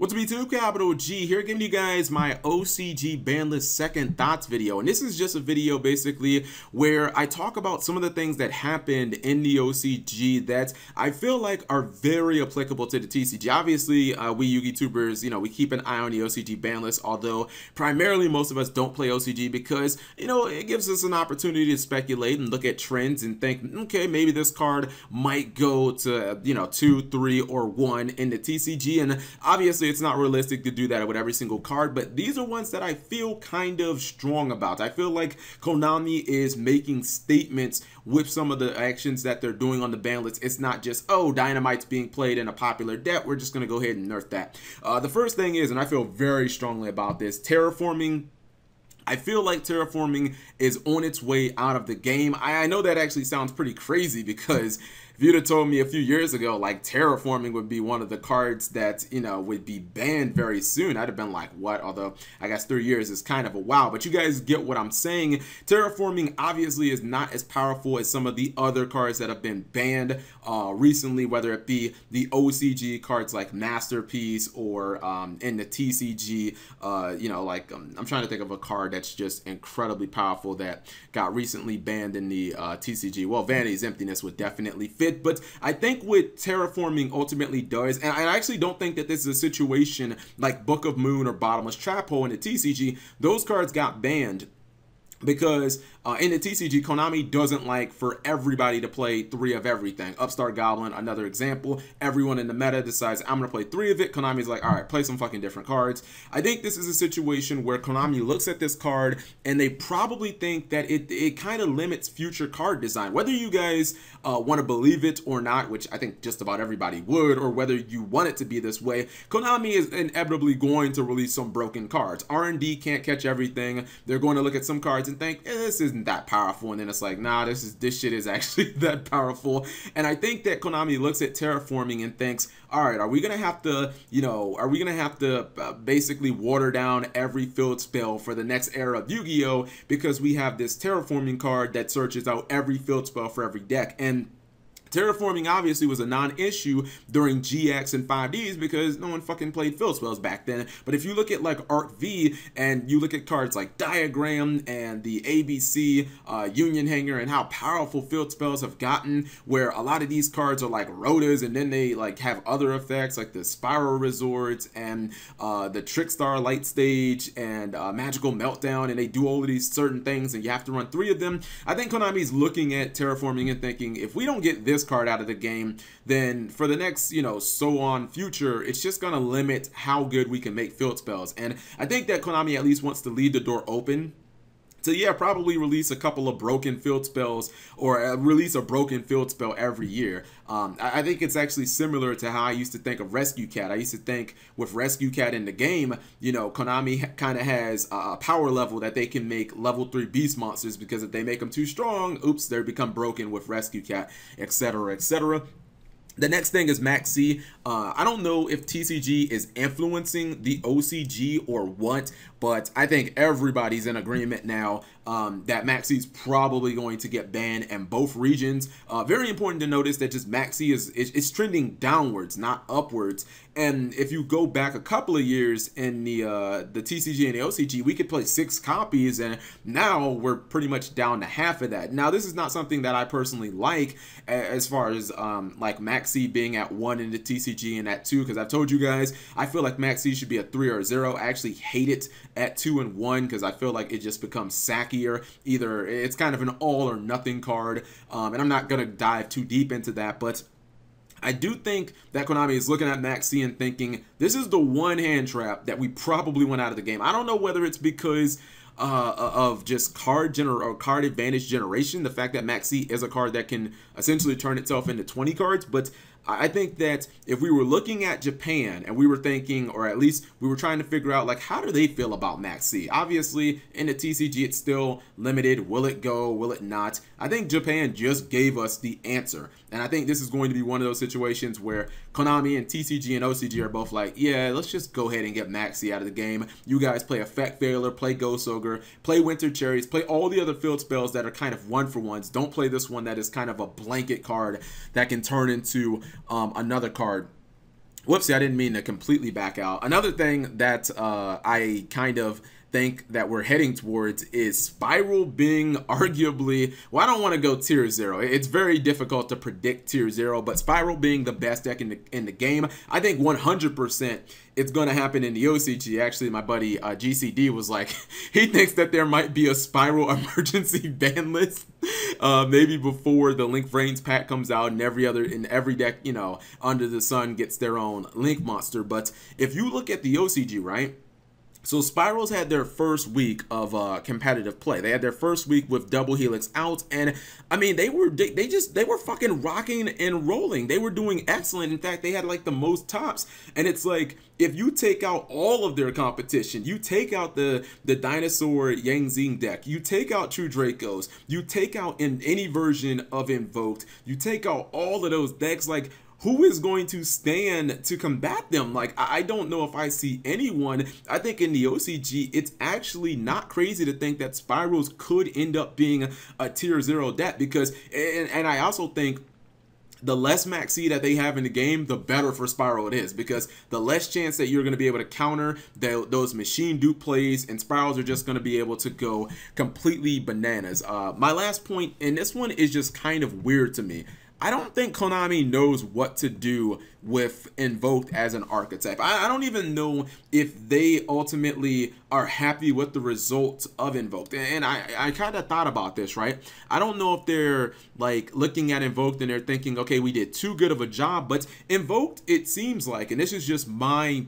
What's up YouTube, Capital G here, giving you guys my OCG ban list second thoughts video. And this is just a video basically where I talk about some of the things that happened in the OCG that I feel like are very applicable to the TCG. Obviously, we Yu-Gi tubers, we keep an eye on the OCG ban list, although primarily most of us don't play OCG because, it gives us an opportunity to speculate and look at trends and think, okay, maybe this card might go to, 2, 3, or 1 in the TCG. And obviously, it's not realistic to do that with every single card, but these are ones that I feel kind of strong about. I feel like Konami is making statements with some of the actions that they're doing on the ban list. It's not just, oh, Dynamite's being played in a popular deck, we're just going to go ahead and nerf that. The first thing is, and I feel very strongly about this, terraforming. I feel like terraforming is on its way out of the game. I know that actually sounds pretty crazy because if you'd have told me a few years ago, like, terraforming would be one of the cards that, would be banned very soon, I'd have been like, what? Although, I guess 3 years is kind of a while, but you guys get what I'm saying. Terraforming obviously is not as powerful as some of the other cards that have been banned recently, whether it be the OCG cards like Masterpiece or in the TCG, I'm trying to think of a card that's just incredibly powerful that got recently banned in the TCG. Well, Vanity's Emptiness would definitely fit, but I think what terraforming ultimately does, and I actually don't think that this is a situation like Book of Moon or Bottomless Trap Hole in the TCG. Those cards got banned because in the TCG, Konami doesn't like for everybody to play 3 of everything. Upstart Goblin, another example. Everyone in the meta decides, I'm going to play 3 of it. Konami's like, all right, play some fucking different cards. I think this is a situation where Konami looks at this card and they probably think that it kind of limits future card design. Whether you guys want to believe it or not, which I think just about everybody would, or whether you want it to be this way, Konami is inevitably going to release some broken cards. R&D can't catch everything. They're going to look at some cards and think, this isn't that powerful, and then it's like, nah, this shit is actually that powerful. And I think that Konami looks at terraforming and thinks, all right, are we gonna have to, basically water down every field spell for the next era of Yu-Gi-Oh because we have this terraforming card that searches out every field spell for every deck? And terraforming obviously was a non-issue during GX and 5Ds because no one fucking played field spells back then. But if you look at like Arc V and you look at cards like Diagram and the ABC Union Hanger and how powerful field spells have gotten, where a lot of these cards are like Rotas and then they like have other effects like the Spiral Resorts and the Trickstar Light Stage and Magical Meltdown, and they do all of these certain things and you have to run 3 of them. I think Konami's looking at terraforming and thinking, if we don't get this card out of the game, then for the next so on future, it's just gonna limit how good we can make field spells. And I think that Konami at least wants to leave the door open to probably release a couple of broken field spells or release a broken field spell every year. I think it's actually similar to how I used to think of Rescue Cat. I used to think with Rescue Cat in the game, Konami kind of has a power level that they can make level 3 beast monsters, because if they make them too strong, oops, they become broken with Rescue Cat, etc., etc. The next thing is Maxx C. I don't know if TCG is influencing the OCG or what, but I think everybody's in agreement now that Maxx C is probably going to get banned in both regions. Very important to notice that just Maxx C is trending downwards, not upwards. And if you go back a couple of years in the TCG and the OCG, we could play 6 copies, and now we're pretty much down to half of that. Now, this is not something that I personally like as far as like Maxx C being at 1 in the TCG and at 2, because I've told you guys, I feel like Maxx C should be a 3 or a 0. I actually hate it at 2 and 1 because I feel like it just becomes sackier. Either it's kind of an all or nothing card, and I'm not gonna dive too deep into that, but I do think that Konami is looking at Maxx C and thinking, this is the one hand trap that we probably went out of the game. I don't know whether it's because of just card advantage generation, the fact that Maxx C is a card that can essentially turn itself into 20 cards, but I think that if we were looking at Japan and we were thinking, or at least we were trying to figure out, like, how do they feel about Maxx C? Obviously, in the TCG, it's still limited. Will it go? Will it not? I think Japan just gave us the answer. And I think this is going to be one of those situations where Konami and TCG and OCG are both like, yeah, let's just go ahead and get Maxx C out of the game. You guys play Effect Veiler, play Ghost Ogre, play Winter Cherries, play all the other field spells that are kind of 1-for-1s. Don't play this one that is kind of a blanket card that can turn into another card. Whoopsie, I didn't mean to completely back out. Another thing that I kind of think that we're heading towards is Spiral being arguably, well, I don't want to go tier 0. It's very difficult to predict tier 0, but Spiral being the best deck in the game, I think 100% it's going to happen in the OCG. Actually, my buddy GCD was like, he thinks that there might be a Spiral emergency ban list, maybe before the Link Vrains pack comes out, and every deck, you know, under the sun gets their own Link monster. But if you look at the OCG, right? So Spirals had their first week of competitive play. They had their first week with Double Helix out, and I mean they were fucking rocking and rolling. They were doing excellent. In fact, they had like the most tops. And it's like, if you take out all of their competition, you take out the Dinosaur Yang Zing deck, you take out True Dracos, you take out in any version of Invoked, you take out all of those decks, like, who is going to stand to combat them? Like, I don't know if I see anyone. I think in the OCG, it's actually not crazy to think that Spirals could end up being a tier 0 deck, because, and I also think the less Maxi that they have in the game, the better for Spiral it is, because the less chance that you're going to be able to counter those machine dupe plays, and Spirals are just going to be able to go completely bananas. My last point, and this one is just kind of weird to me. I don't think Konami knows what to do with Invoked as an archetype. I don't even know if they ultimately are happy with the results of Invoked. And I kind of thought about this, right? I don't know if they're like looking at Invoked and they're thinking, okay, we did too good of a job. But Invoked, it seems like, and this is just my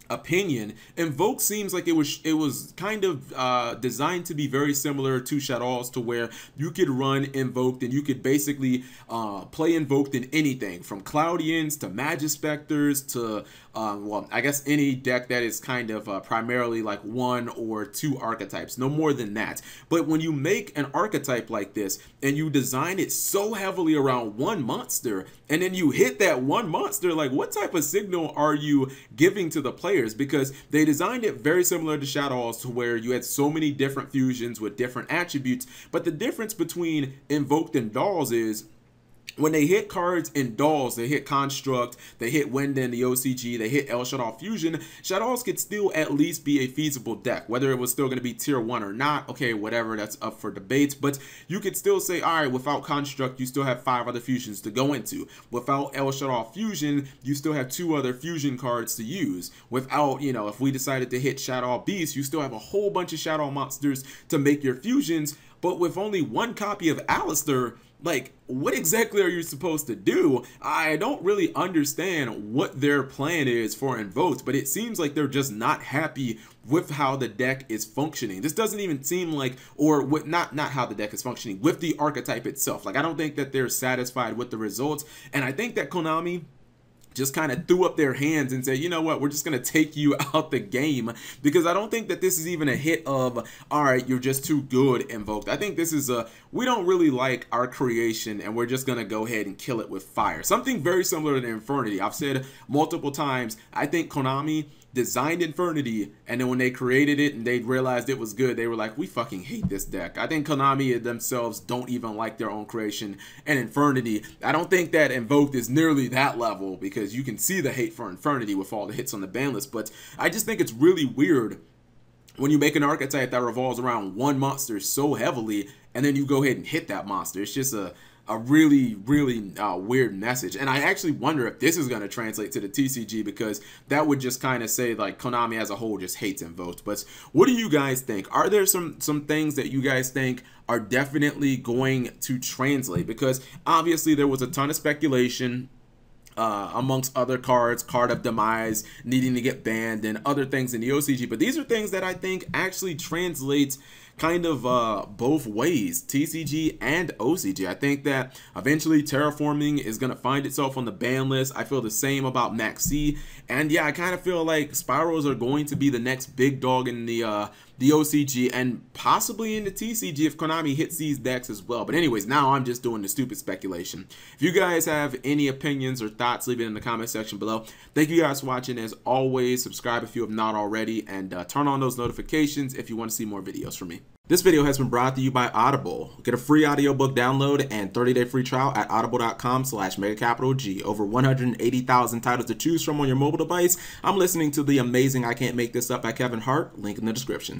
opinion, Invoke seems like it was kind of designed to be very similar to Shadows, to where you could run Invoked and you could basically play Invoked in anything from Cloudians to Magispectors to well, I guess any deck that is kind of primarily like 1 or 2 archetypes, no more than that. But when you make an archetype like this and you design it so heavily around one monster, and then you hit that one monster, like, what type of signal are you giving to the players? Because they designed it very similar to Shadows, to where you had so many different fusions with different attributes. But the difference between Invoked and Dolls is, when they hit cards in Dolls, they hit Construct, they hit Wind in the OCG, they hit El Shaddai Fusion, Shadows could still at least be a feasible deck. Whether it was still going to be tier 1 or not, okay, whatever, that's up for debate. But you could still say, all right, without Construct, you still have 5 other fusions to go into. Without El Shaddai Fusion, you still have 2 other fusion cards to use. Without, you know, if we decided to hit Shadow Beast, you still have a whole bunch of Shadow monsters to make your fusions. But with only 1 copy of Alistair, like, what exactly are you supposed to do? I don't really understand what their plan is for Invoked, but it seems like they're just not happy with how the deck is functioning. This doesn't even seem like, or with not how the deck is functioning, with the archetype itself. Like, I don't think that they're satisfied with the results, and I think that Konami just kind of threw up their hands and said, you know what, we're just going to take you out the game, because I don't think that this is even a hit of, all right, you're just too good, Invoked. I think this is a, we don't really like our creation and we're just going to go ahead and kill it with fire. Something very similar to Infernity. I've said multiple times, I think Konami designed Infernity, and then when they created it and they realized it was good, they were like, we fucking hate this deck. I think Konami themselves don't even like their own creation. And Infernity, I don't think that Invoked is nearly that level, because you can see the hate for Infernity with all the hits on the ban list. But I just think it's really weird when you make an archetype that revolves around 1 monster so heavily, and then you go ahead and hit that monster. It's just a really weird message. And I actually wonder if this is going to translate to the TCG, because that would just kind of say like Konami as a whole just hates Invoked. But what do you guys think? Are there some things that you guys think are definitely going to translate? Because obviously there was a ton of speculation amongst other cards, Card of Demise needing to get banned and other things in the OCG, but these are things that I think actually translate kind of both ways, TCG and OCG. I think that eventually Terraforming is going to find itself on the ban list. I feel the same about Maxi, and yeah, I kind of feel like Spirals are going to be the next big dog in the OCG and possibly in the TCG if Konami hits these decks as well. But anyways, now I'm just doing the stupid speculation. If you guys have any opinions or thoughts, leave it in the comment section below. Thank you guys for watching. As always, subscribe if you have not already, and turn on those notifications if you want to see more videos from me. This video has been brought to you by Audible. Get a free audiobook download and 30-day free trial at audible.com/megacapitalG. Over 180,000 titles to choose from on your mobile device. I'm listening to the amazing I Can't Make This Up by Kevin Hart. Link in the description.